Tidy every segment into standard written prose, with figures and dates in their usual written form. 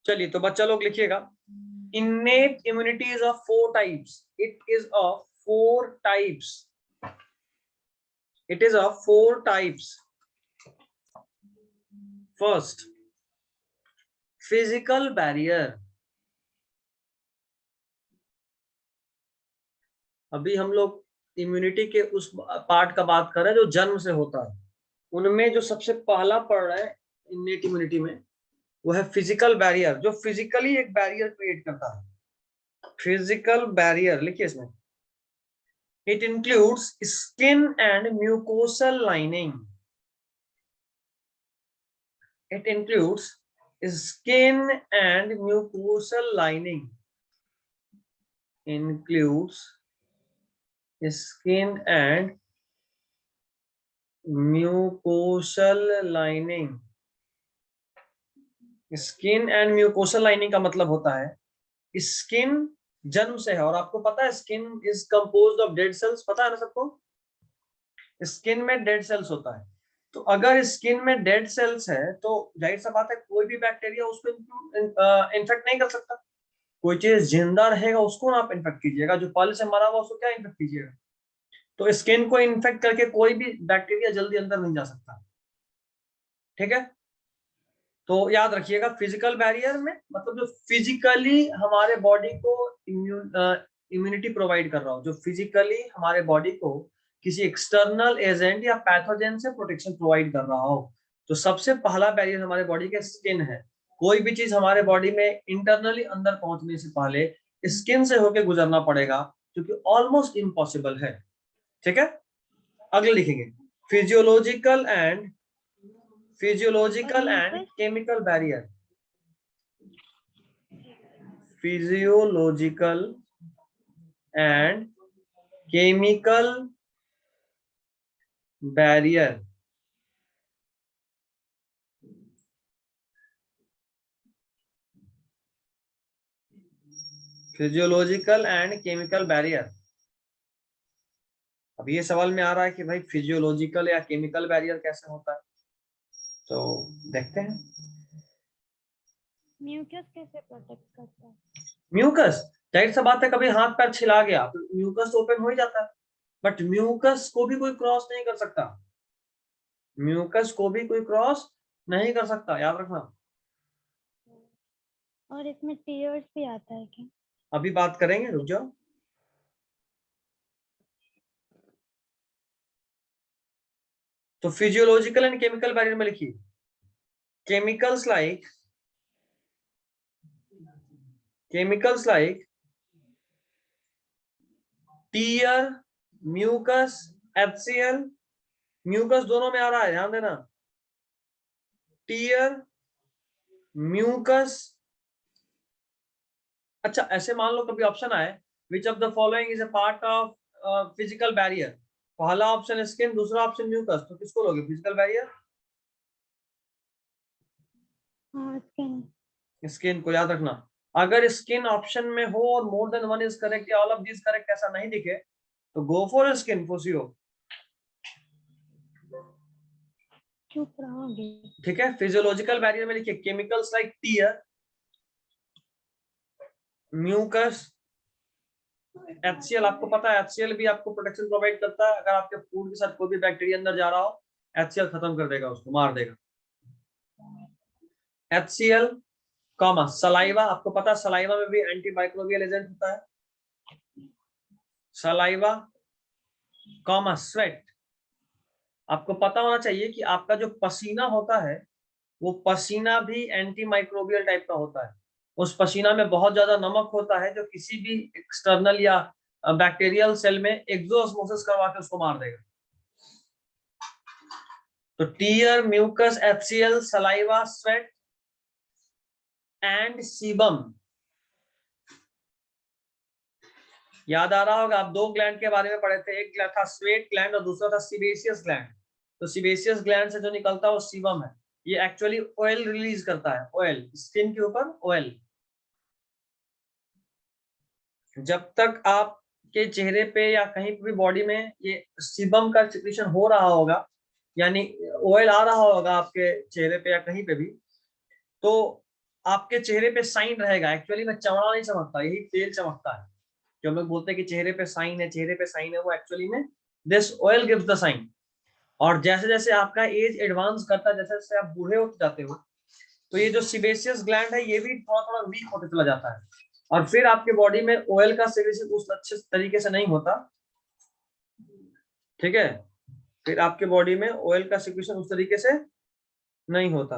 चलिए तो बच्चा लोग लिखिएगा, innate immunity is of 4 types, it is of 4 types, it is of 4 types. First, physical barrier. अभी हम लोग इम्यूनिटी के उस पार्ट का बात कर रहे हैं जो जन्म से होता है। उनमें जो सबसे पहला पड़ रहा है इन्नेट इम्यूनिटी में, वो है फिजिकल बैरियर, जो फिजिकली एक बैरियर क्रिएट करता है। फिजिकल बैरियर लिखिए इसमें, it includes skin and mucosal lining, it includes skin and mucosal lining, includes skin and mucosal lining। Skin and mucosal lining का मतलब होता है स्किन जन्म से है, और आपको पता है skin is composed of dead cells, पता है ना सबको? स्किन में डेड सेल्स होता है, तो अगर स्किन में डेड सेल्स है तो जाहिर सा बात है कोई भी बैक्टीरिया उसको इन्फेक्ट नहीं कर सकता। कोई चीज जिंदा रहेगा उसको आप इन्फेक्ट कीजिएगा, जो पहले से मरा हुआ उसको क्या इन्फेक्ट कीजिएगा? तो स्किन को इन्फेक्ट करके कोई भी बैक्टीरिया जल्दी अंदर नहीं जा सकता। ठीक है, तो याद रखिएगा फिजिकल बैरियर में मतलब जो फिजिकली हमारे बॉडी को इम्यूनिटी प्रोवाइड कर रहा हो, जो फिजिकली हमारे बॉडी को किसी एक्सटर्नल एजेंट या पैथोजेन से प्रोटेक्शन प्रोवाइड कर रहा हो। तो सबसे पहला बैरियर हमारे बॉडी के स्किन है। कोई भी चीज हमारे बॉडी में इंटरनली अंदर पहुंचने से पहले स्किन से होकर गुजरना पड़ेगा, क्योंकि ऑलमोस्ट इम्पॉसिबल है। ठीक है, अगले लिखेंगे, physiological and chemical barrier. Physiological and chemical barrier. Physiological and chemical barrier. अब ये सवाल में आ रहा है कि भाई फिजियोलॉजिकल या केमिकल बैरियर कैसे होता है, तो देखते हैं। म्यूकस कैसे प्रोटेक्ट करता है? म्यूकस, जाहिर सा बात है कभी हाथ पैर छिला गया तो म्यूकस ओपन हो ही जाता है, बट म्यूकस को भी कोई क्रॉस नहीं कर सकता, म्यूकस को भी कोई क्रॉस नहीं कर सकता, याद रखना। और इसमें टीयर्स भी आता है क्या? अभी बात करेंगे, रुक जाओ। तो फिजियोलॉजिकल एंड केमिकल बैरियर में लिखिए, chemicals like tear, mucus, HCl। Mucus दोनों में आ रहा है, ध्यान देना। Tear, mucus. अच्छा, ऐसे मान लो कभी ऑप्शन आए, which of the following is a part of physical barrier. पहला ऑप्शन स्किन, दूसरा ऑप्शन म्यूकस, तो किसको लोगे? Physical barrier? हाँ, स्किन को याद रखना। अगर स्किन ऑप्शन में हो और more than one is correct या ऑल ऑफ दिस करेक्ट ऐसा नहीं दिखे तो गो फॉर स्किन, फोसियो। चुप रहोगे? ठीक है, फिजियोलॉजिकल बैरियर में लिखिए chemicals like tear, mucus, HCl। आपको पता है HCl भी आपको प्रोटेक्शन प्रोवाइड करता है, अगर आपके फूड के साथ कोई भी बैक्टीरिया अंदर जा रहा हो HCl खत्म कर देगा, उसको मार देगा। HCl, comma saliva. आपको पता है सलाइवा में भी एंटीमाइक्रोबियल एजेंट होता है। Saliva, comma sweat. आपको पता होना चाहिए कि आपका जो पसीना होता है वो पसीना भी एंटीमाइक्रोबियल टाइप का होता है। उस पसीना में बहुत ज्यादा नमक होता है जो किसी भी एक्सटर्नल या बैक्टीरियल सेल में एक्सोऑस्मोसिस करवा के उसको मार देगा। तो tear, mucus, HCl, saliva, sweat and sebum. याद आ रहा होगा, आप 2 ग्लैंड के बारे में पढ़े थे, एक था स्वेट ग्लैंड और दूसरा था सीबेशियस ग्लैंड। तो सीबेशियस ग्लैंड से जो निकलता है वो सीबम है, ये एक्चुअली ऑयल रिलीज करता है, ऑयल, स्किन के ऊपर ऑयल। जब तक आपके चेहरे पे या कहीं भी बॉडी में ये सीबम का सिक्रीशन हो रहा होगा, यानी ऑयल आ रहा होगा आपके चेहरे पे या कहीं पे भी, तो आपके चेहरे पे साइन रहेगा, एक्चुअली में चमड़ा नहीं चमकता, यही तेल चमकता है। जो हम लोग बोलते हैं कि चेहरे पे साइन है, चेहरे पे साइन है, वो एक्चुअली में this oil gives the sign. और जैसे जैसे आपका एज एडवांस करता है, जैसे जैसे आप बूढ़े होते जाते हो, तो ये जो सीबेशियस ग्लैंड है ये भी थोड़ा थोड़ा वीक होते चला जाता है, और फिर आपके बॉडी में ऑयल का सिक्रीशन उस अच्छे तरीके से नहीं होता, ठीक है, फिर आपके बॉडी में ऑयल का सिक्रीशन उस तरीके से नहीं होता।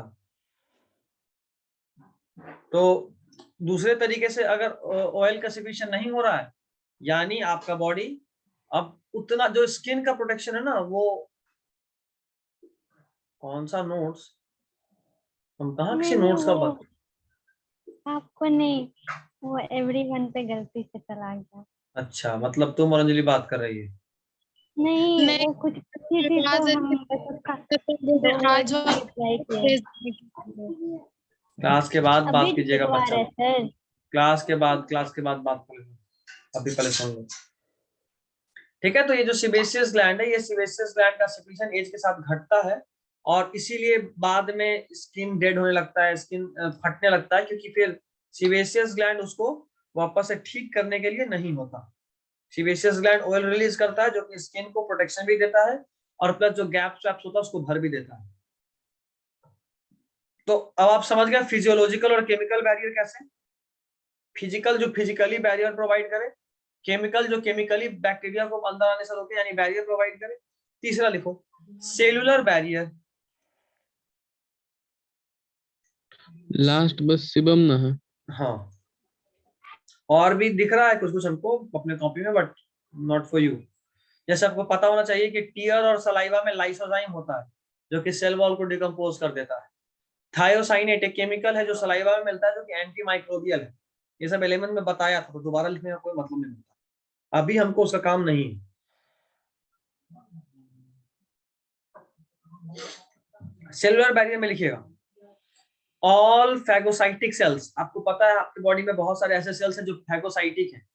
तो दूसरे तरीके से अगर ऑयल का सिक्रीशन नहीं हो रहा है, यानी आपका बॉडी अब उतना जो स्किन का प्रोटेक्शन है ना, वो कौन सा नोट्स, हम कहाँ किसी मैंने नोट्स का वो बात, आपको नहीं, वो एवरीवन पे गलती से चला गया। अच्छा मतलब तुम और अंजलि बात कर रही है। नहीं, नहीं, वो कुछ पूछी थी तो आज हम बस उसका जैसे 2 आज वर्ड हो में रिप्लाई किए। क्लास के बाद अभी बात कीजिएगा दिखवा बच्चा रहे लोग, सर। क्लास के बाद बात करेंगे, अभी पहले सुन लो, ठीक है। तो ये जो सिबेशियस ग्लैंड है, ये सिबेशियस ग्लैंड का सिक्रीशन एज के साथ घटता है, और इसीलिए बाद में स्किन डेड होने लगता है, स्किन फटने लगता है, क्योंकि फिर सिबेशियस ग्लैंड उसको वापस से ठीक करने के लिए नहीं होता। सिबेशियस ग्लैंड ऑयल रिलीज करता है जो कि स्किन को प्रोटेक्शन भी देता है, और प्लस जो गैप्स वैप्स होता है उसको भर भी देता है। तो अब आप समझ गए फिजियोलॉजिकल और केमिकल बैरियर कैसे, फिजिकल जो फिजिकली बैरियर प्रोवाइड करे, केमिकल जो केमिकली बैक्टीरिया को अंदर आने से रोके यानी बैरियर प्रोवाइड करे। तीसरा लिखो सेलुलर बैरियर, लास्ट बस शिवम ना है। हाँ और भी दिख रहा है कुछ कुछ हमको अपने कॉपी में, बट नॉट फॉर यू। जैसे आपको पता होना चाहिए कि टीयर और सलाइवा में लाइसोजाइम होता है जो कि सेल वॉल को डिकम्पोज कर देता है। थायोसाइनेट एक केमिकल है जो सलाइवा में मिलता है जो कि एंटी माइक्रोबियल है। ये सब एलिमेंट में बताया था, तो दोबारा लिखने का कोई मतलब नहीं मिलता, अभी हमको उसका काम नहीं है। सेलुलर बैरियर में लिखिएगा ऑल फैगोसाइटिक सेल्स। आपको पता है आपकी बॉडी में बहुत सारे ऐसे सेल्स हैं जो फैगोसाइटिक हैं,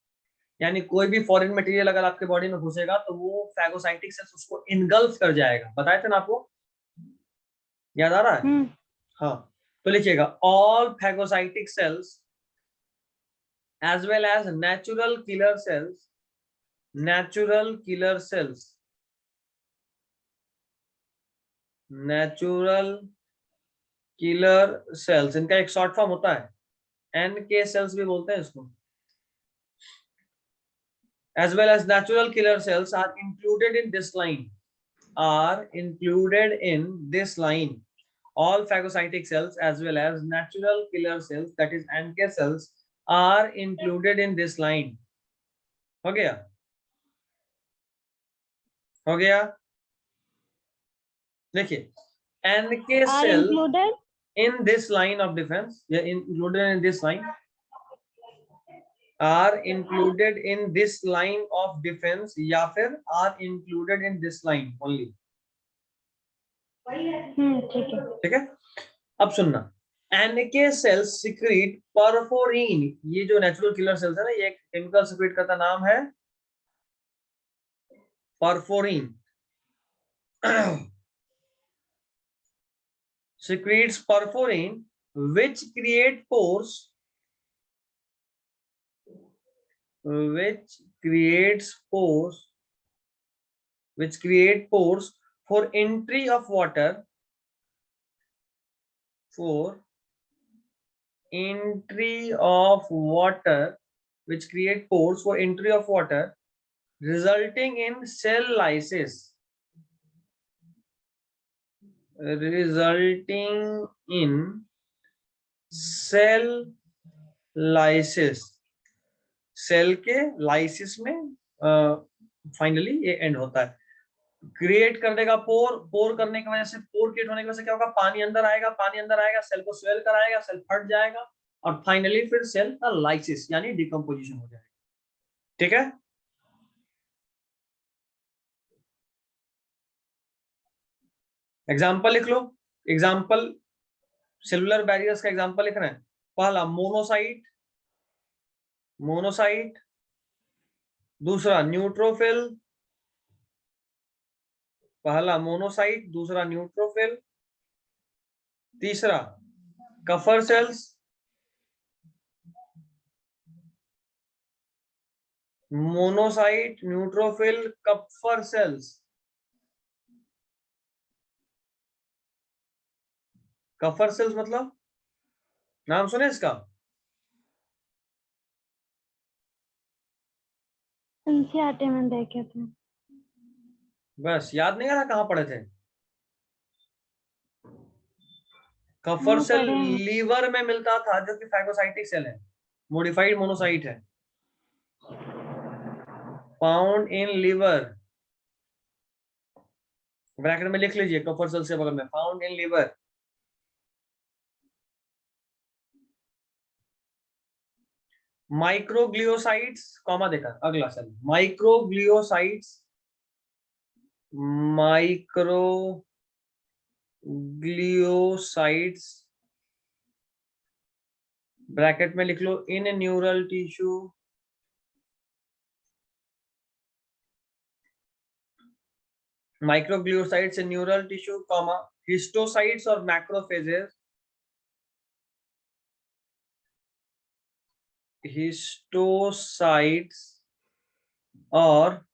यानी कोई भी फॉरेन मटेरियल अगर आपके बॉडी में घुसेगा तो वो फैगोसाइटिक सेल्स उसको इनगल्फ कर जाएगा। बताए थे ना आपको, याद आ रहा है? हाँ तो लिखिएगा all phagocytic cells as well as natural killer cells, natural killer cells, natural killer cells, इनका एक शॉर्ट फॉर्म होता है NK सेल्स भी बोलते हैं इसको, as well as natural killer cells are included in this line, are included in this line. All phagocytic cells as well as natural killer cells, that is NK cells, are included in this line. हो गया, हो गया। देखिए NK Are cells included? in this line of defense, yeah, included in this line, are included in this line of defense, या फिर are included in this line only. ठीक है। ठीक है, अब सुनना, NK cells secrete परफोरिन, ये जो नेचुरल किलर सेल्स है ना, ये केमिकल सिक्रेट करता नाम है perforin. secretes perforin which create pores, which creates pores, which create pores for entry of water, for entry of water, which create pores for entry of water, resulting in cell lysis, resulting in cell lysis, cell के lysis में finally ये end होता है। Create कर देगा पोर, पोर करने की वजह से, पोर क्रिएट होने की वजह से क्या होगा, पानी अंदर आएगा, पानी अंदर आएगा, सेल को स्वेल कराएगा, सेल फट जाएगा, और फाइनली फिर सेल का लाइसिस यानी डिकम्पोजिशन हो जाएगा। ठीक है, एग्जाम्पल लिख लो, एग्जाम्पल सेलुलर बैरियर्स का एग्जाम्पल लिख रहे हैं। पहला मोनोसाइट, मोनोसाइट, दूसरा न्यूट्रोफिल, पहला मोनोसाइट, दूसरा न्यूट्रोफिल, तीसरा Kupffer cells, monocyte, neutrophil, Kupffer cells. Kupffer cells मतलब नाम सुने इसका? एनसीईआरटी में देखे थे। बस याद नहीं आ रहा कहाँ पढ़े थे? कफर हाँ सेल पढ़े हैं। लीवर में मिलता था, जो कि फाइगोसाइटिक सेल है, मॉडिफाइड मोनोसाइट है, फाउंड इन लीवर। ब्रैकेट में लिख लीजिए कफर सेल से बगल में, फाउंड इन लीवर। माइक्रोग्लियोसाइट्स, कॉमा देखा अगला सेल, माइक्रोग्लियोसाइट्स, माइक्रोग्लियोसाइट्स ब्रैकेट में लिख लो, इन न्यूरल टिश्यू, माइक्रोग्लियोसाइट्स इन न्यूरल टिश्यू, कॉमा हिस्टोसाइट्स और मैक्रोफेजेस, हिस्टोसाइट्स और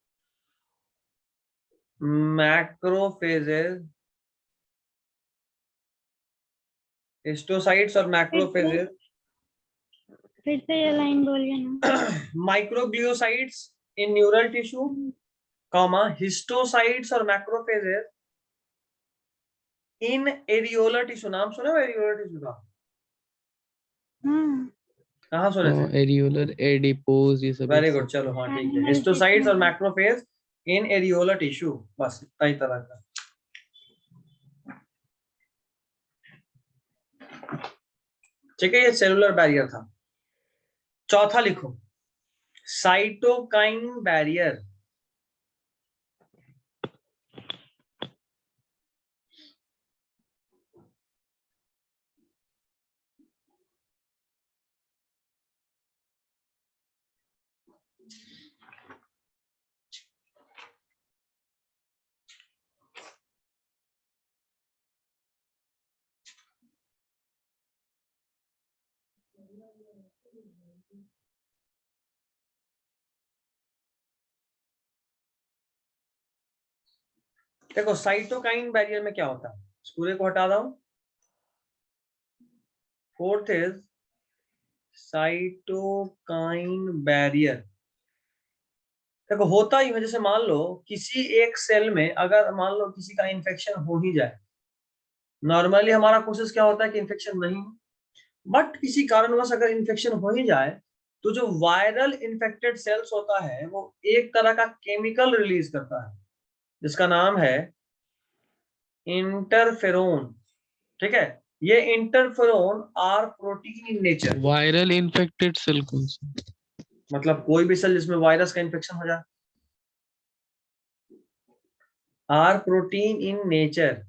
मैक्रोफेजेस, हिस्टोसाइट्स और मैक्रोफेजेस। फिर से ये लाइन बोलिए ना। माइक्रोग्लियोसाइट्स इन न्यूरल टिश्यू, कॉमा हिस्टोसाइट्स और मैक्रोफेजेस इन एरियोलर टिश्यू। नाम सुना है एरियोलर टिश्यू का? हाँ कहाँ सुने थे? एरियोलर, एडिपोज, ये सब वेरी एक गुड, साथ। चलो हाँ ठीक है, एनिमल हिस्टोसाइट्स और टिश्यू। मैक्रोफेज इन एरियोलर टिश्यू, बस इतना ही तरह का। ठीक है, ये सेलुलर बैरियर था। चौथा लिखो, साइटोकाइन बैरियर। देखो साइटोकाइन बैरियर में क्या होता है, इस पूरे को हटा दो। Fourth is cytokine barrier. देखो होता ही है, जैसे मान लो किसी एक सेल में अगर मान लो किसी का इन्फेक्शन हो ही जाए, नॉर्मली हमारा कोशिश क्या होता है कि इन्फेक्शन नहीं हो, बट किसी कारणवश अगर इन्फेक्शन हो ही जाए, तो जो वायरल इन्फेक्टेड सेल्स होता है वो एक तरह का केमिकल रिलीज करता है जिसका नाम है इंटरफेरोन। ठीक है, ये interferon are protein in nature. Viral infected cell कौन सा? मतलब कोई भी सेल जिसमें वायरस का इन्फेक्शन हो जाए, आर प्रोटीन इन नेचर।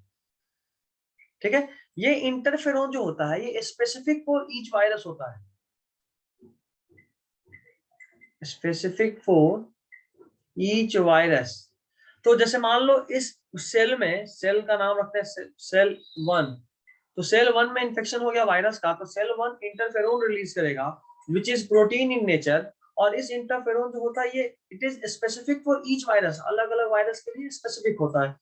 ठीक है, ये इंटरफेरोन जो होता है ये स्पेसिफिक फॉर ईच वायरस होता है, स्पेसिफिक फॉर ईच वायरस। तो जैसे मान लो इस सेल में, सेल का नाम रखते हैं सेल 1, तो सेल 1 में इंफेक्शन हो गया वायरस का, तो सेल 1 इंटरफेरोन रिलीज करेगा which is protein in nature. और इस इंटरफेरोन जो होता है ये it is specific for each virus, अलग अलग वायरस के लिए स्पेसिफिक होता है।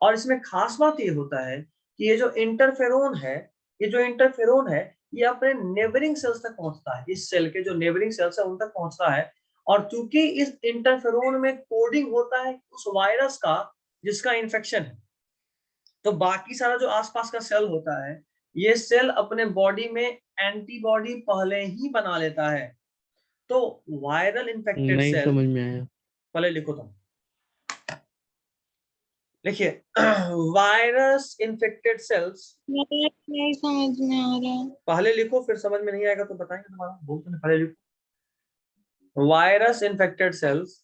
और इसमें खास बात ये होता है कि ये जो इंटरफेरोन है, ये जो इंटरफेरोन है ये अपने नेबरिंग सेल्स तक पहुंचता है, इस सेल के जो नेबरिंग सेल्स है उन तक पहुंचता है। और चूंकि इस इंटरफेरोन में कोडिंग होता है उस वायरस का जिसका इन्फेक्शन है, तो बाकी सारा जो आसपास का सेल होता है ये सेल अपने बॉडी में एंटीबॉडी पहले ही बना लेता है। तो वायरल इन्फेक्टेड नहीं सेल, समझ में आया। पहले लिखो तुम, देखिए वायरस इन्फेक्टेड सेल्स, नहीं समझ में आ रहा है। पहले लिखो फिर समझ में नहीं आएगा तो बताएंगे तुम्हारा, बोलते पहले लिखो। Virus infected cells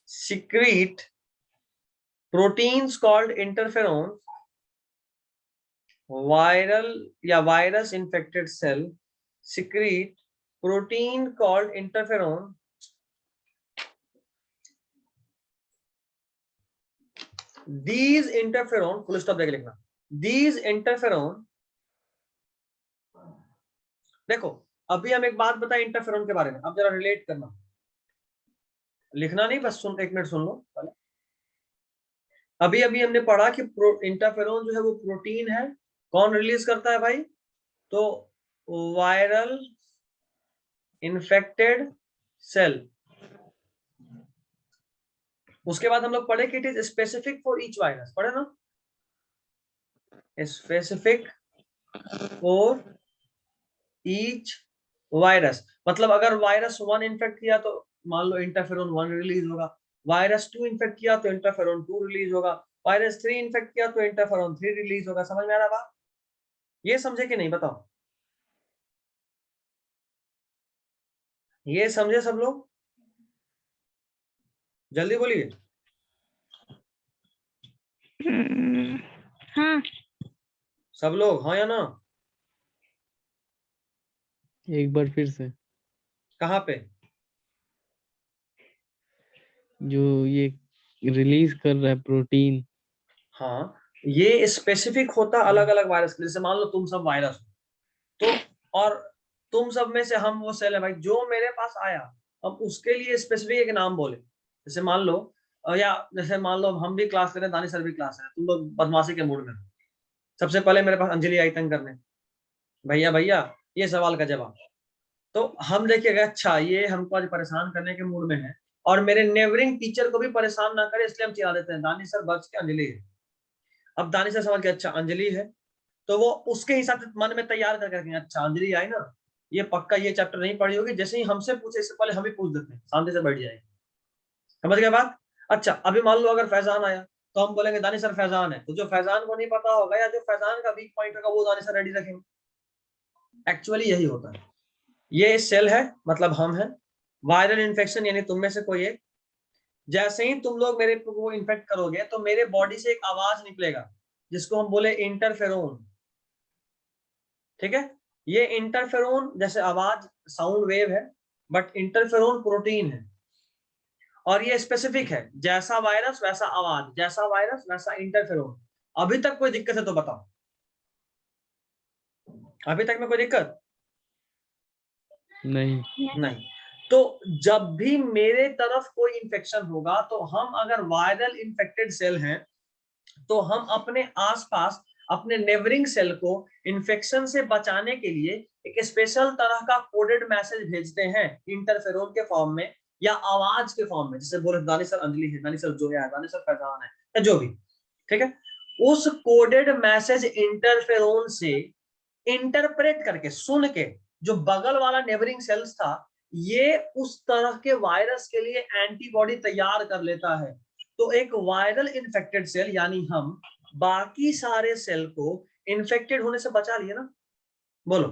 secrete proteins called interferons. Viral या virus infected cell secrete protein called interferon. These interferon, full stop देके लिखना, these interferon, देखो अभी हम एक बात बताएं इंटरफेरॉन के बारे में, अब जरा रिलेट करना, लिखना नहीं, बस सुन, 1 मिनट सुन लो पहले। अभी अभी हमने पढ़ा कि इंटरफेरॉन जो है वो प्रोटीन है, कौन रिलीज करता है भाई? तो वायरल इन्फेक्टेड सेल। उसके बाद हम लोग पढ़े कि it is specific for each virus, पढ़े ना, स्पेसिफिक फॉर ईच वायरस। मतलब अगर वायरस 1 इन्फेक्ट किया तो मान लो इंटरफेरॉन 1 रिलीज होगा, वायरस 2 इन्फेक्ट किया तो इंटरफेरॉन 2 रिलीज होगा, वायरस 3 इन्फेक्ट किया तो इंटरफेरॉन 3 रिलीज होगा। समझ में आ रहा बात? ये समझे कि नहीं बताओ? ये समझे सब लोग? जल्दी बोलिए। हाँ। सब लोग हाँ या ना? एक बार फिर से, कहाँ पे? जो ये रिलीज कर रहा है प्रोटीन। हाँ, ये स्पेसिफिक होता अलग अलग वायरस के लिए। जैसे मान लो तुम सब वायरस हो, तो और तुम सब में से हम वो सेल है भाई जो मेरे पास आया, हम उसके लिए स्पेसिफिक एक नाम बोले। जैसे मान लो या जैसे मान लो हम भी क्लास करें, दानी सर भी क्लास है, तुम लोग बदमाशी के मूड में हो। सबसे पहले मेरे पास अंजलि आई तंग करने, भैया भैया ये सवाल का जवाब। तो हम देखिएगा, अच्छा ये हमको आज परेशान करने के मूड में है और मेरे नेबरिंग टीचर को भी परेशान ना करे, इसलिए हम चिढ़ा देते हैं, दानी सर बच के अंजलि है। अब दानी सर समझ के अच्छा अंजलि है, तो वो उसके हिसाब से मन में तैयार करके रखेंगे, अच्छा अंजलि आई ना, ये पक्का ये चैप्टर नहीं पढ़ी होगी, जैसे ही हमसे पूछे इससे पहले हम ही पूछ देते हैं, शांति से बैठ जाएंगे। समझ गए बात? अच्छा अभी मान लो अगर फैजान आया तो हम बोलेंगे दानी सर फैजान है, तो जो फैजान को नहीं पता होगा या जो फैजान का वीक पॉइंट होगा वो दानी सर रेडी रखेंगे। एक्चुअली यही होता है। ये सेल है, मतलब हम हैं। वायरल इन्फेक्शन यानी तुम में से कोई एक, जैसे ही तुम लोग मेरे को इन्फेक्ट करोगे तो मेरे बॉडी से एक आवाज निकलेगा जिसको हम बोले इंटरफेरोन। ठीक है, ये इंटरफेरोन जैसे आवाज साउंड वेव है, बट इंटरफेरोन प्रोटीन है और ये स्पेसिफिक है, जैसा वायरस वैसा आवाज, जैसा वायरस वैसा इंटरफेरोन। अभी तक कोई दिक्कत है तो बताओ, अभी तक में कोई दिक्कत नहीं। नहीं? तो जब भी मेरे तरफ कोई इंफेक्शन होगा तो हम अगर वायरल इन्फेक्टेड सेल हैं तो हम अपने आसपास अपने नेबरिंग सेल को इन्फेक्शन से बचाने के लिए एक स्पेशल तरह का कोडेड मैसेज भेजते हैं इंटरफेरोन के फॉर्म में या आवाज के फॉर्म में। जैसे बोले दानी सर अंजलि है, दानी सर जोया है, दानी सर फैजान है, या जो भी। ठीक है, उस कोडेड मैसेज इंटरफेरोन से इंटरप्रेट करके सुन के जो बगल वाला नेबरिंग सेल्स था ये उस तरह के वायरस के लिए एंटीबॉडी तैयार कर लेता है। तो एक वायरल इन्फेक्टेड सेल यानी हम बाकी सारे सेल को इन्फेक्टेड होने से बचा लिए ना। बोलो।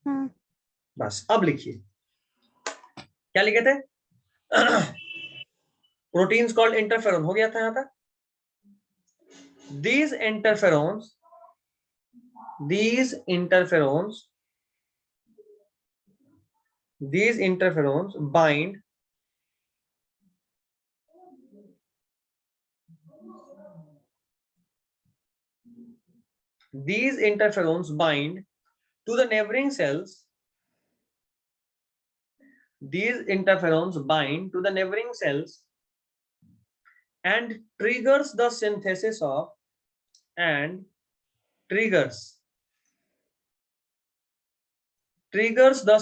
हाँ। बस अब लिखिए क्या लिखे थे? प्रोटीन्स कॉल्ड इंटरफेरोन, हो गया था यहां तक। these interferons these interferons these interferons bind these interferons bind to the neighboring cells. These interferons bind to the neighboring cells and triggers the synthesis of and triggers the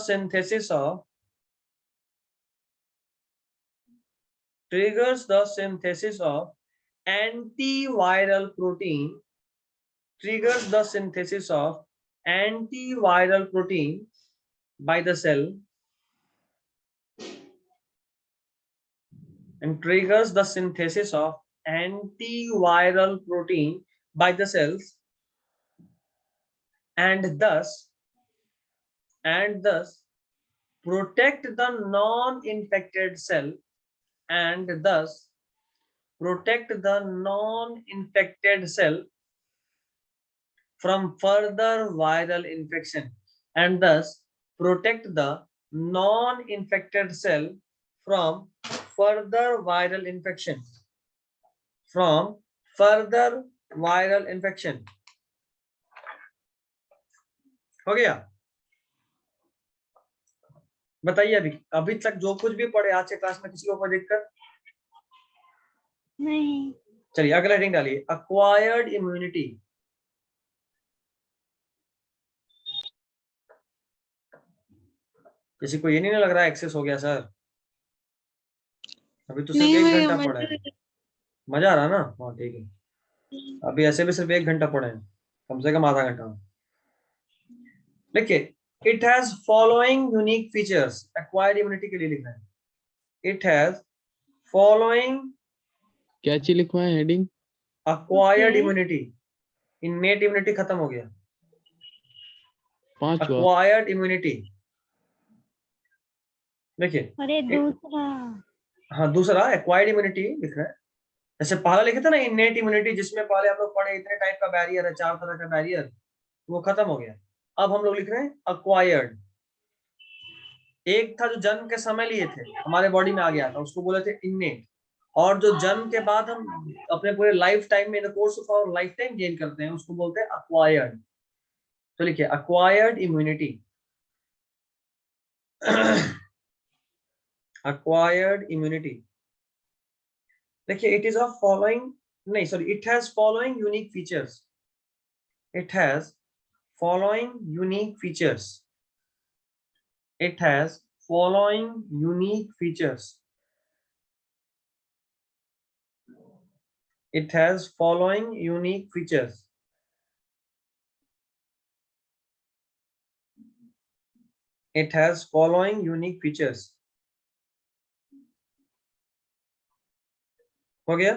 synthesis of antiviral protein, triggers the synthesis of antiviral protein by the cell and triggers the synthesis of antiviral protein by the cells and thus protect the non-infected cell and thus protect the non-infected cell from further viral infection and thus protect the non-infected cell from further viral infection from further viral infection. हो गया? बताइए अभी अभी तक जो कुछ भी पढ़े आज के क्लास में, किसी को कोई दिक्कत? नहीं। चलिए अगला हेडिंग डालिए, अक्वायर्ड इम्यूनिटी। किसी को ये नहीं लग रहा है एक्सेस हो गया सर? अभी तो सिर्फ नहीं 1 भैया घंटा पढ़ा है। मजा आ रहा ना? हाँ ठीक है। अभी ऐसे भी सिर्फ 1 घंटा पढ़े हैं, कम से कम आधा घंटा। देखिए, it has following unique features. Acquired immunity के लिए लिखना है, इट हैज फॉलोइंग क्या चीज लिखवा है heading? Acquired Okay. Immunity. Innate immunity खत्म हो गया, 5वां। Acquired immunity. देखिए, अरे दूसरा। हाँ दूसरा एक्वायर्ड इम्यूनिटी लिख रहे हैं। जैसे पहला लिखे थे ना इनेट इम्यूनिटी, जिसमें पहले हम लोग पढ़े इतने टाइप का बैरियर है, 4 तरह का बैरियर, वो खत्म हो गया। अब हम लोग लिख रहे हैं अक्वायर्ड। एक था जो जन्म के समय लिए थे, हमारे बॉडी में आ गया था, उसको बोले थे इनेट। और जो जन्म के बाद हम अपने पूरे लाइफ टाइम में, in the course of our life time gain करते हैं, उसको बोलते हैं अक्वायर्ड। तो लिखिए अक्वायर्ड इम्यूनिटी। Acquired immunity. देखिए, इट इज ऑफ फॉलोइंग, नहीं sorry, it has following unique features. It has following unique features. It has following unique features. It has following unique features. It has following unique features. हो गया?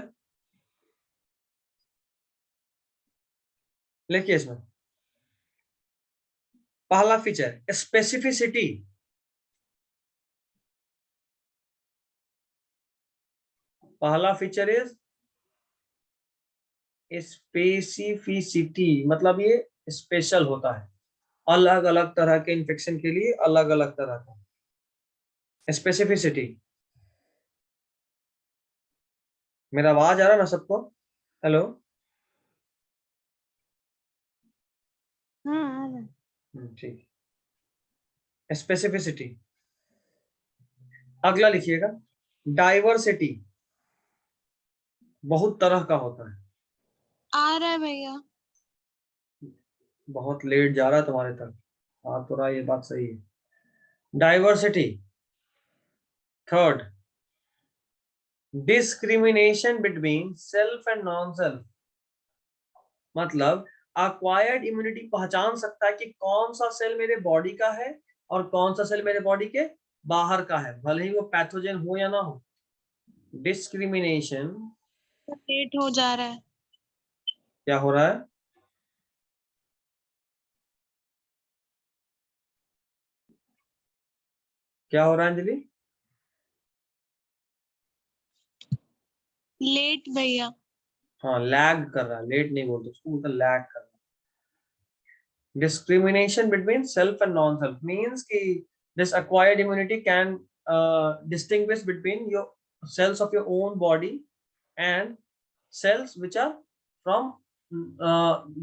लिखिए इसमें पहला feature specificity. पहला feature is specificity, मतलब ये special होता है, अलग अलग तरह के इन्फेक्शन के लिए अलग अलग तरह का स्पेसिफिसिटी। मेरा आवाज आ रहा ना सबको? हेलो? हाँ आ रहा। ठीक, स्पेसिफिसिटी। अगला लिखिएगा डाइवर्सिटी। बहुत तरह का होता है। आ रहा है भैया। बहुत लेट जा रहा है तुम्हारे तक, आ तो रहा, ये बात सही है। Diversity. Third, discrimination between self and non self. मतलब अक्वायर्ड इम्यूनिटी पहचान सकता है कि कौन सा सेल मेरे बॉडी का है और कौन सा सेल मेरे बॉडी के बाहर का है, भले ही वो पैथोजन हो या ना हो। डिस्क्रिमिनेशन। लेट हो जा रहा है। क्या हो रहा है? क्या हो रहा है अंजलि? लेट भैया। हाँ लैग कर रहा है, लेट नहीं बोलते उसको, बोलते लैग कर रहा है। Discrimination between self and non self means कि this acquired immunity can distinguish between your cells of your own body and cells which are from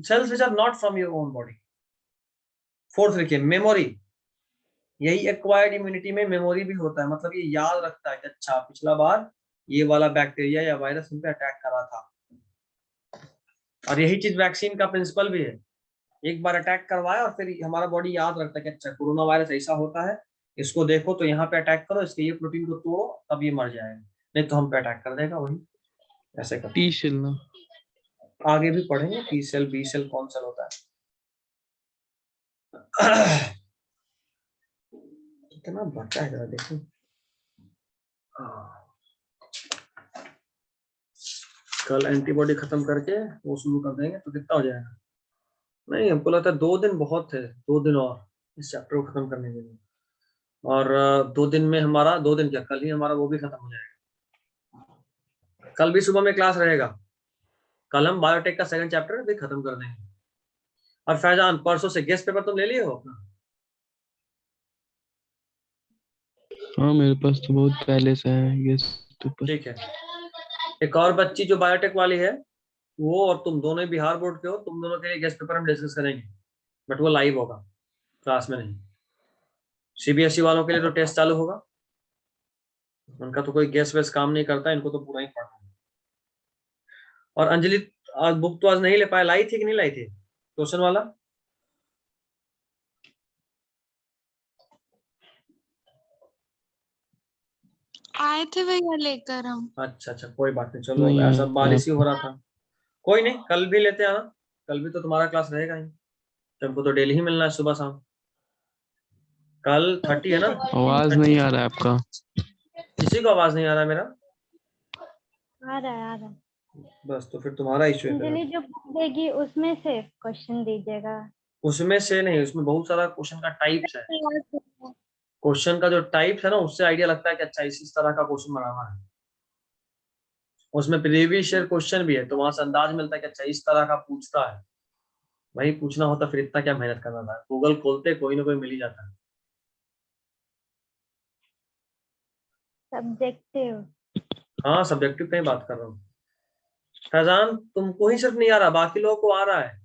cells which are not from your own body. Fourth लिखिए memory. यही acquired immunity में memory भी होता है, मतलब ये याद रखता है कि अच्छा पिछला बार ये वाला बैक्टीरिया या वायरस इन पे अटैक करा था। और यही चीज वैक्सीन का प्रिंसिपल भी है, एक बार अटैक करवाया और फिर हमारा बॉडी याद रखता है कि अच्छा कोरोना वायरस ऐसा होता है, इसको देखो तो यहाँ पे अटैक करो, इसके ये प्रोटीन को तोड़ो तब ये मर जाएगा, नहीं तो हम पे अटैक कर देगा। वही ऐसे कर, टी सेल ना। आगे भी पढ़ेंगे टी सेल बी सेल कौन सेल होता है। कितना बचा है जरा देखो। कल एंटीबॉडी खत्म करके वो शुरू कर देंगे तो कितना हो जाएगा? नहीं हमको लगता है 2 दिन बहुत थे, 2 दिन और इस चैप्टर को खत्म करने के लिए। और 2 दिन में हमारा, 2 दिन क्या, कल ही हमारा वो भी खत्म हो जाएगा। कल भी सुबह में क्लास रहेगा, कल हम बायोटेक का 2nd चैप्टर भी खत्म कर देंगे। और फैजान परसों से गेस्ट पेपर तुम ले लिए हो अपना? हाँ मेरे पास तो बहुत पहले से है ये पेपर। ठीक है। एक और बच्ची जो बायोटेक वाली है, वो और तुम दोनों बिहार बोर्ड के हो, तुम दोनों के लिए गेस्ट पेपर हम डिस्कस करेंगे, बट वो लाइव होगा। क्लास में नहीं। सीबीएसई वालों के लिए तो टेस्ट चालू होगा, उनका तो कोई गैस वैस काम नहीं करता, इनको तो पूरा ही पढ़ना है। और अंजलि आज बुक तो आज नहीं ले पाए, लाई थी कि नहीं लाई थी क्वेश्चन वाला? आए थे भैया लेकर हम। अच्छा अच्छा, कोई बात नहीं, चलो नहीं ऐसा है बारिश ही हो रहा था, कोई नहीं, कल भी लेते आना, कल भी तो तुम्हारा क्लास रहेगा ही, तुमको तो डेली ही मिलना है सुबह शाम। कल 30 है ना? आवाज नहीं आ रहा है आपका। किसी को आवाज नहीं आ रहा है मेरा? आ रहा है, आ रहा है। बस तो फिर तुम्हारा इश्यू है। अंजलि जो बुक देगी उसमें से क्वेश्चन दीजिएगा। उसमें से नहीं, उसमें बहुत सारा क्वेश्चन का टाइप्स है, क्वेश्चन का जो टाइप्स है ना, उससे आइडिया लगता है कि अच्छा इस तरह का क्वेश्चन बना हुआ है। उसमें प्रीवियस ईयर क्वेश्चन भी है, तो वहां से अंदाज मिलता है कि अच्छा इस तरह का पूछता है। वही पूछना होता फिर इतना क्या मेहनत करना था, गूगल खोलते कोई ना कोई मिल ही जाता है। सब्जेक्टिव। हाँ सब्जेक्टिव का ही बात कर रहा हूँ। फैजान तुमको ही सिर्फ नहीं आ रहा, बाकी लोगों को आ रहा है।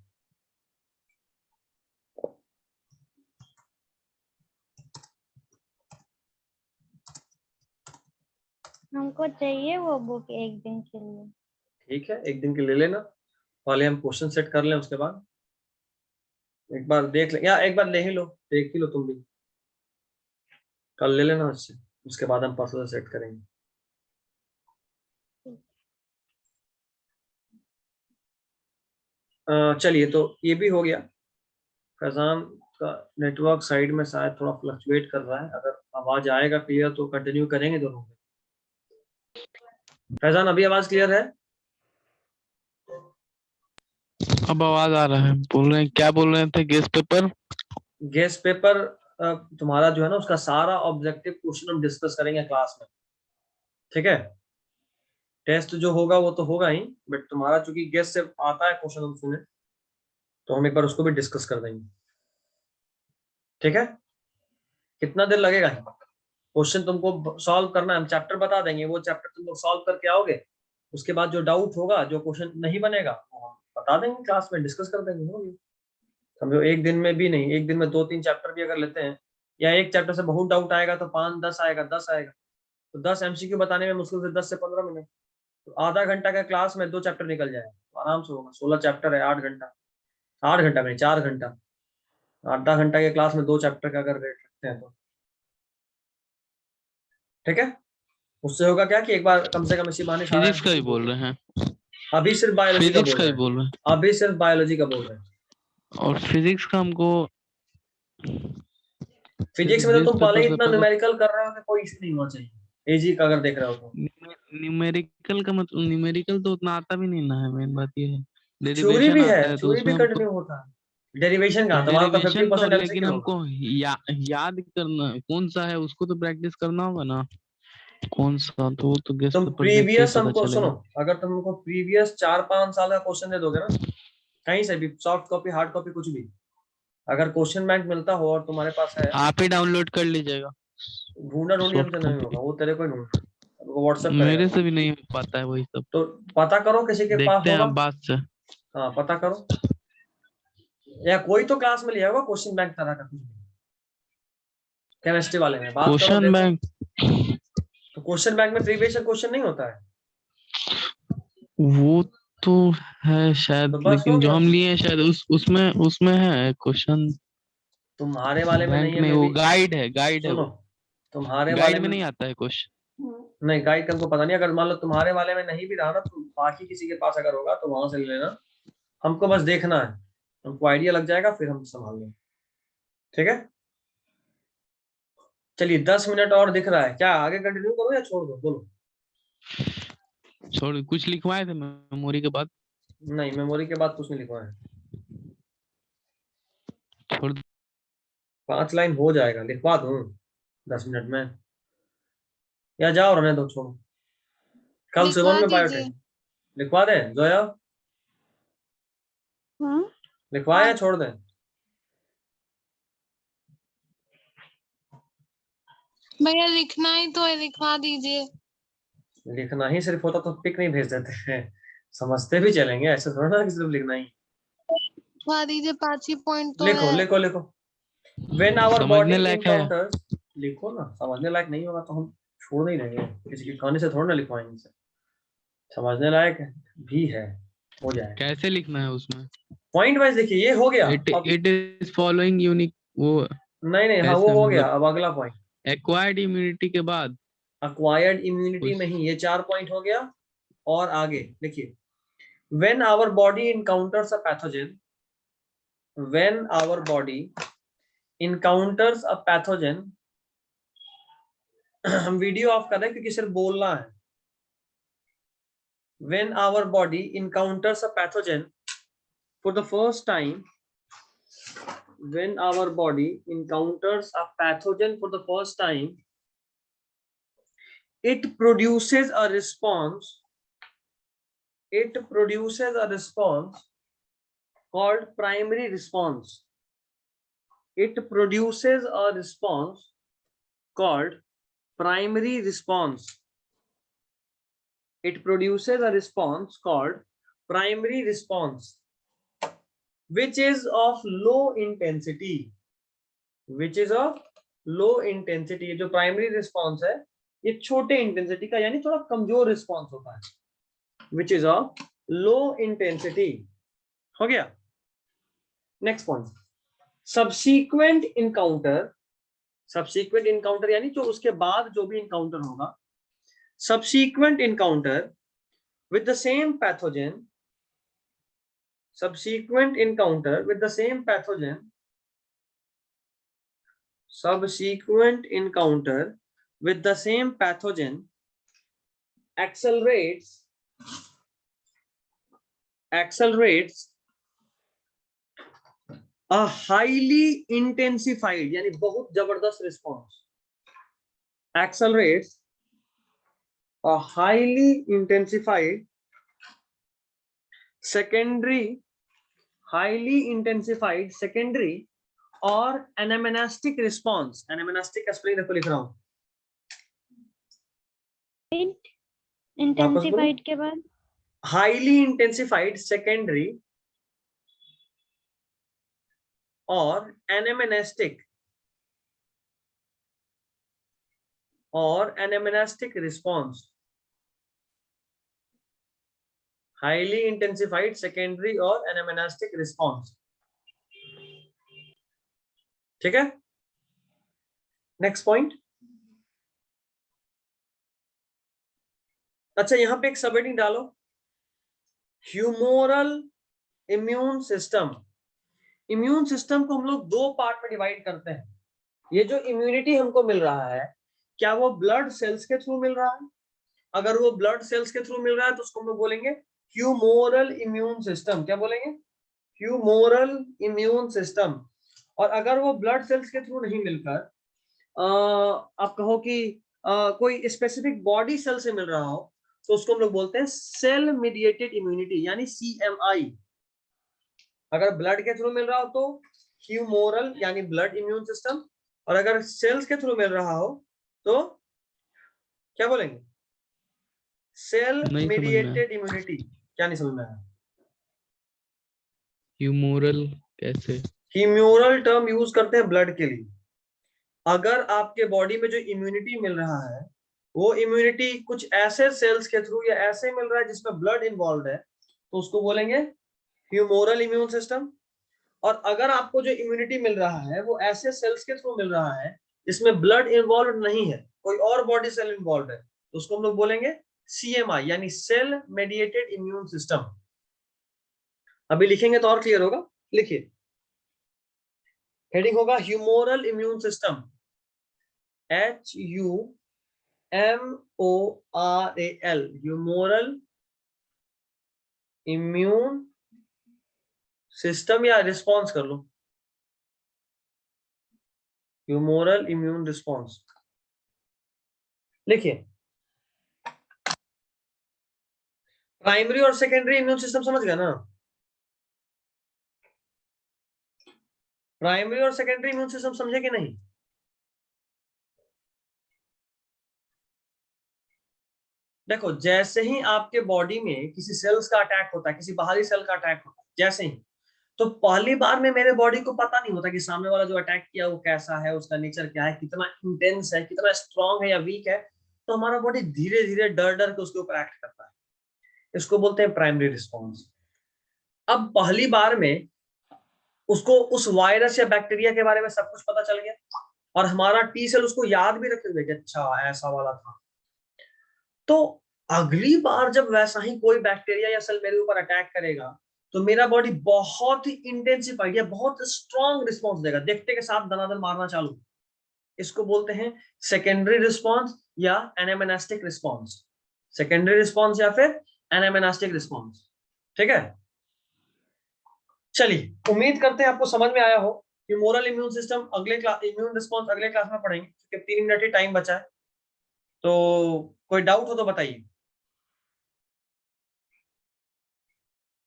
हमको चाहिए वो बुक एक दिन के लिए। ठीक है, एक दिन के ले लेना, पहले हम क्वेश्चन सेट कर लें, उसके बाद एक बार देख ले, या एक बार ले ही लो, देख ही लो तुम भी, कल ले लेना उससे, उसके बाद हम परसों से सेट करेंगे। चलिए तो ये भी हो गया। फैजान का नेटवर्क साइड में शायद थोड़ा फ्लक्चुएट कर रहा है, अगर आवाज आएगा क्लियर तो कंटिन्यू करेंगे दोनों में। फैजान अभी आवाज क्लियर है? अब आवाज आ रहा है। बोल रहे हैं, क्या बोल रहे थे? Guest paper. गेस्ट पेपर तुम्हारा जो है ना, उसका सारा ऑब्जेक्टिव क्वेश्चन हम डिस्कस करेंगे क्लास में, ठीक है? टेस्ट जो होगा वो तो होगा ही, बट तुम्हारा चूंकि गेस्ट से आता है क्वेश्चन हम सुने, तो हम एक बार उसको भी डिस्कस कर देंगे, ठीक है? कितना देर लगेगा? क्वेश्चन तुमको सॉल्व करना है, हम चैप्टर बता देंगे, वो चैप्टर तुम लोग सॉल्व करके आओगे, उसके बाद जो डाउट होगा, जो क्वेश्चन नहीं बनेगा वो हम बता देंगे, क्लास में डिस्कस कर देंगे, होगी। समझो एक दिन में भी नहीं, एक दिन में 2-3 चैप्टर भी अगर लेते हैं, या एक चैप्टर से बहुत डाउट आएगा तो 5-10 आएगा, 10 आएगा, तो 10 एमसीक्यू बताने में मुश्किल से 10 से 15 मिनट, तो आधा घंटा का क्लास में 2 चैप्टर निकल जाएगा, तो आराम से होगा। 16 चैप्टर है, 8 घंटा, 8 घंटा में 4 घंटा, आधा घंटा के क्लास में 2 चैप्टर का अगर रेट रखते हैं तो ठीक है। उससे होगा क्या कि एक बार कम से कम इसी बहाने सारा फिजिक्स का ही MCQ बोल रहे हैं। अभी सिर्फ बायोलॉजी का फिजिक्स बोल का रहे ही हैं, बोल रहे हैं। अभी सिर्फ बायोलॉजी का बोल रहे हैं। और फिजिक्स का हमको फिजिक्स में तो गेस्ट तुम पहले पेपर ही से इतना पहले न्यूमेरिकल कर रहे हो कि कोई इश्यू नहीं होना चाहिए, एजी का अगर देख रहे हो तो। न्यूमेरिकल का मतलब, न्यूमेरिकल तो उतना आता भी नहीं ना है, मेन बात ये है। थ्योरी डेरिवेशन भी है, आता है तो थ्योरी भी उसमें हमको कंटिन्यू होता है, डेरिवेशन का तुम्हारा तो डेरिवेशन तो, 50% लेकिन एमसीक्यू होगा। हमको याद करना कौन सा है, उसको तो प्रैक्टिस करना होगा ना, कौन सा, तो वो तो गेस्ट तुम पेपर देख के ही प्रीवियस पता हमको सुनो, चलेगा। अगर तुमको प्रीवियस 4-5 साल का क्वेश्चन दे दोगे ना, कहीं से भी, सॉफ्ट कॉपी हार्ड कॉपी कुछ भी, अगर क्वेश्चन बैंक मिलता हो और तुम्हारे पास है, आप ही डाउनलोड कर लीजिएगा ढूंढा ढूंढी सॉफ्ट हमसे नहीं होगा, कॉपी। वो तेरे को ही ढूंढना, वो व्हाट्सएप करेगा। मेरे से भी नहीं हो पाता है वही सब। तो पता करो किसी के पास देखते हैं होगा, आप बाद से। हाँ पता करो, या कोई तो क्लास में लिया होगा क्वेश्चन बैंक तरह का कुछ भी, केमिस्ट्री वाले में बात करो, क्वेश्चन देखो। बैंक तो क्वेश्चन बैंक में प्रीवियस क्वेश्चन नहीं होता है, वो तो है शायद, तो बस हो लेकिन जो गया। हम लिए हैं शायद उसमें उसमें है क्वेश्चन तुम्हारे वाले में नहीं बैंक है, में, मे वो भी। गाइड है सुनो, वो। तुम्हारे वाले गाइड में में नहीं आता है क्वेश्चन। नहीं, गाइड का हमको पता नहीं, अगर मान लो तुम्हारे वाले में नहीं भी रहा ना, तो बाकी किसी के पास अगर होगा तो वहां से ले लेना, हमको बस देखना है, हमको आइडिया लग जाएगा, फिर हम संभाल लेंगे, ठीक है? चलिए 10 मिनट और दिख रहा है, क्या आगे कंटिन्यू करो या छोड़ दो, बोलो। छोड़, कुछ लिखवाए थे मेमोरी के बाद। नहीं, मेमोरी के बाद कुछ नहीं लिखवा है, छोड़ 5 लाइन हो जाएगा, लिखवा दूं 10 मिनट में, या जाओ रहने दो, छोड़ो, कल सुबह लिखवा में दीजिए। बायोटेक लिखवा दें जोया, हाँ, लिखवाएं या छोड़ दें? भैया लिखना ही तो है, लिखवा दीजिए। लिखना ही सिर्फ होता तो पिक नहीं भेज देते हैं, समझते भी चलेंगे, ऐसे थोड़ा ना कि सिर्फ लिखना ही। लिखवा दीजिए, 5 ही पॉइंट तो लिखो है। लिखो लिखो, व्हेन आवर समझने बॉडी लायक है। इनकाउंटर्स, लिखो ना, समझने लायक नहीं होगा तो हम छोड़ नहीं देंगे, किसी के कहने से थोड़ा ना लिखवाएंगे इसे, समझने लायक भी है, हो जाएगा। कैसे लिखना है उसमें? पॉइंट वाइज देखिए, ये हो गया। इट अब इट इज फॉलोइंग यूनिक, वो नहीं नहीं, हाँ वो ऐसे हो गया। मतलब अब अगला पॉइंट, एक्वायर्ड इम्यूनिटी के बाद अक्वायर्ड इम्यूनिटी उस नहीं, ये 4 पॉइंट हो गया। और आगे देखिए, when our body encounters a pathogen, when our body encounters a pathogen, हम वीडियो ऑफ कर रहे हैं क्योंकि सिर्फ बोलना है। When our body encounters a pathogen for the first time, when our body encounters a pathogen for the first time, it produces a response, it produces a response called primary response. It produces a response called primary response. It produces a response called primary response, which is of low intensity, which is of low intensity। जो primary response है ये छोटे intensity का, यानी थोड़ा कमजोर response होता है, which is of low intensity। हो गया। Next point, subsequent encounter, subsequent encounter यानी जो उसके बाद जो भी encounter होगा, subsequent encounter with the same pathogen, subsequent encounter with the same pathogen, subsequent encounter with the same pathogen accelerates a highly intensified, यानी बहुत जबरदस्त response, accelerates a highly intensified secondary, highly intensified secondary और anamnestic response। anamnestic spelling देखो लिख रहा हूं, intensified के बाद highly intensified secondary और anamnestic response, highly intensified secondary और anamnestic response। ठीक है। नेक्स्ट पॉइंट, अच्छा यहां पे एक सबहेडिंग डालो, humoral immune system. Immune system को हम लोग 2 पार्ट में डिवाइड करते हैं। ये जो इम्यूनिटी हमको मिल रहा है, क्या वो ब्लड सेल्स के थ्रू मिल रहा है? अगर वो ब्लड सेल्स के थ्रू मिल रहा है तो उसको हम लोग बोलेंगे ह्यूमोरल इम्यून सिस्टम। क्या बोलेंगे? Humoral immune system. और अगर वो ब्लड सेल्स के थ्रू नहीं मिलकर आप कहो कि कोई स्पेसिफिक बॉडी सेल से मिल रहा हो, तो उसको हम लोग बोलते हैं सेल मीडिएटेड इम्यूनिटी, यानी CMI। अगर ब्लड के थ्रू मिल रहा हो तो ह्यूमोरल यानी ब्लड इम्यून सिस्टम, और अगर सेल्स के थ्रू मिल रहा हो तो क्या बोलेंगे? Cell mediated immunity. क्या नहीं समझ में आया? ह्यूमोरल कैसे? ह्यूमोरल टर्म यूज करते हैं ब्लड के लिए। अगर आपके बॉडी में जो इम्यूनिटी मिल रहा है, वो इम्यूनिटी कुछ ऐसे सेल्स के थ्रू या ऐसे मिल रहा है जिसमें ब्लड इन्वॉल्व है, तो उसको बोलेंगे ह्यूमोरल इम्यून सिस्टम। और अगर आपको जो इम्यूनिटी मिल रहा है वो ऐसे सेल्स के थ्रू मिल रहा है जिसमें ब्लड इन्वॉल्व नहीं है, कोई और बॉडी सेल इन्वॉल्व है, तो उसको हम लोग बोलेंगे CMI यानी सेल मेडिएटेड इम्यून सिस्टम। अभी लिखेंगे तो और क्लियर होगा। लिखिए, हेडिंग होगा humoral immune system, HUMORAL, humoral immune system, या रिस्पॉन्स कर लो, ह्यूमोरल इम्यून रिस्पॉन्स। लिखिए, प्राइमरी और सेकेंडरी इम्यून सिस्टम समझ गया ना? प्राइमरी और सेकेंडरी इम्यून सिस्टम समझे कि नहीं? देखो, जैसे ही आपके बॉडी में किसी सेल्स का अटैक होता है, किसी बाहरी सेल का अटैक होता है, जैसे ही, तो पहली बार में मेरे बॉडी को पता नहीं होता कि सामने वाला जो अटैक किया वो कैसा है, उसका नेचर क्या है, कितना इंटेंस है, कितना स्ट्रांग है या वीक है। तो हमारा बॉडी धीरे धीरे डर डर के उसके ऊपर एक्ट करता है। इसको बोलते हैं प्राइमरी रिस्पॉन्स। अब पहली बार में उसको उस वायरस या बैक्टीरिया के बारे में सब कुछ पता चल गया और हमारा टी सेल उसको याद भी रखे हुए कि अच्छा ऐसा वाला था। तो अगली बार जब वैसा ही कोई बैक्टीरिया या सेल मेरे ऊपर अटैक करेगा तो मेरा बॉडी बहुत ही इंटेंसिफाइड या बहुत स्ट्रांग रिस्पॉन्स देगा, देखते के साथ दनादन मारना चालू। इसको बोलते हैं सेकेंडरी रिस्पॉन्स या एनामेनास्टिक रिस्पॉन्स। सेकेंडरी रिस्पॉन्स या फिर एनामेनास्टिक रिस्पॉन्स। ठीक है, चलिए उम्मीद करते हैं आपको समझ में आया हो। ह्यूमोरल इम्यून सिस्टम अगले क्लास, इम्यून रिस्पॉन्स अगले क्लास में पढ़ेंगे क्योंकि 3 मिनट ही टाइम बचा है। तो कोई डाउट हो तो बताइए।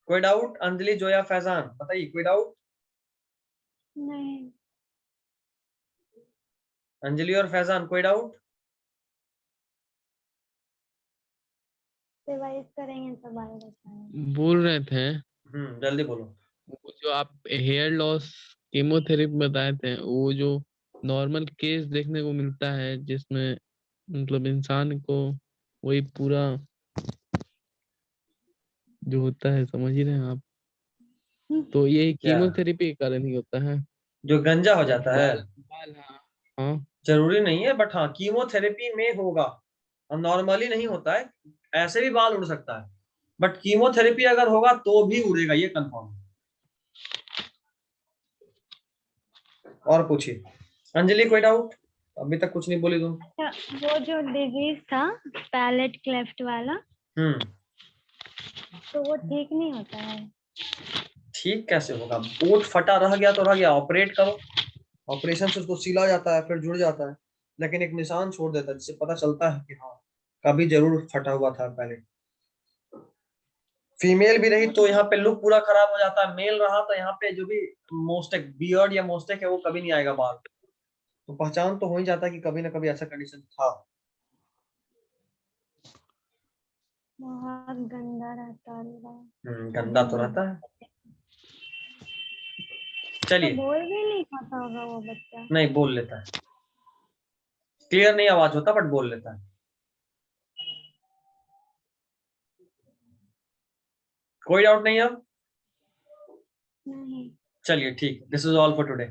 कोई डाउट? अंजलि, जोया, फैजान बताइए, कोई डाउट? नहीं, अंजलि और फैजान कोई डाउट? रिवाइज करेंगे तो बाय बताएंगे। बोल रहे थे जल्दी बोलो। वो जो आप हेयर लॉस कीमोथेरेपी बताए थे, वो जो नॉर्मल केस देखने को मिलता है जिसमें मतलब इंसान को वही पूरा जो होता है, समझ ही रहे हैं आप, तो यही क्या? कीमोथेरेपी के कारण ही होता है। जो गंजा हो जाता है? बाल हाँ हाँ। जरूरी नहीं है, बट हाँ कीमोथेरेपी में होगा, नॉर्मली नहीं होता है। ऐसे भी बाल उड़ सकता है, बट कीमोथेरेपी अगर होगा तो भी उड़ेगा, ये कंफर्म। और पूछिए अंजलि, कोई डाउट? अभी तक कुछ नहीं बोली तुम। अच्छा, वो जो डिजीज था पैलेट क्लेफ्ट वाला, तो वो ठीक नहीं होता है? ठीक कैसे होगा? ओट फटा रह गया तो रह गया, ऑपरेट करो, ऑपरेशन से उसको सिला जाता है, फिर जुड़ जाता है, लेकिन एक निशान छोड़ देता है जिससे पता चलता है कि हाँ कभी जरूर फटा हुआ था पहले। फीमेल भी रही तो यहाँ पे लुक पूरा खराब हो जाता है, मेल रहा तो यहाँ पे जो भी मोस्टेक बियर्ड या मोस्टेक है वो कभी नहीं आएगा बाल। तो पहचान तो हो ही जाता है कि कभी ना कभी ऐसा कंडीशन था। बहुत गंदा रहता है। गंदा तो रहता है। तो चलिए, बोल भी नहीं पाता होगा वो बच्चा। नहीं बोल लेता है, क्लियर नहीं आवाज होता बट बोल लेता है। कोई डाउट नहीं अब? नहीं। चलिए ठीक, this is all for today.